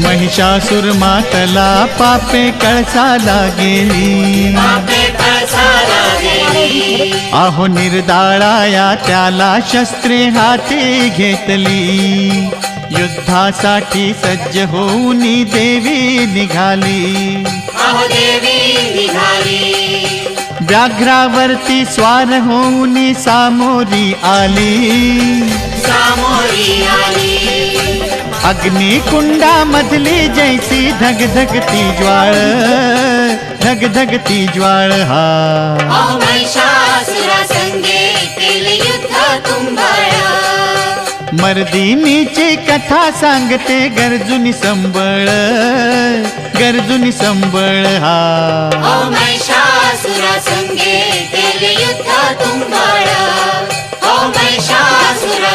महिषासुर मातला पापे कळसाला गेली, आहो निर्दाळाया त्याला शस्त्रे हाती घेतली, युद्धासाठी सज्ज होऊन देवी निघाली, व्याघ्रावरती स्वार होऊन सामोरी आली, अग्निकुंडामधली जैसी धगधगती ज्वाळ, धगधगती ज्वाळ हा मर्दिनीची कथा सांगते गर्जुनी संबळ, गर्जुनी संबळ हा महिषासुरा संगे केले युद्ध तुंबळ, महिषासुरा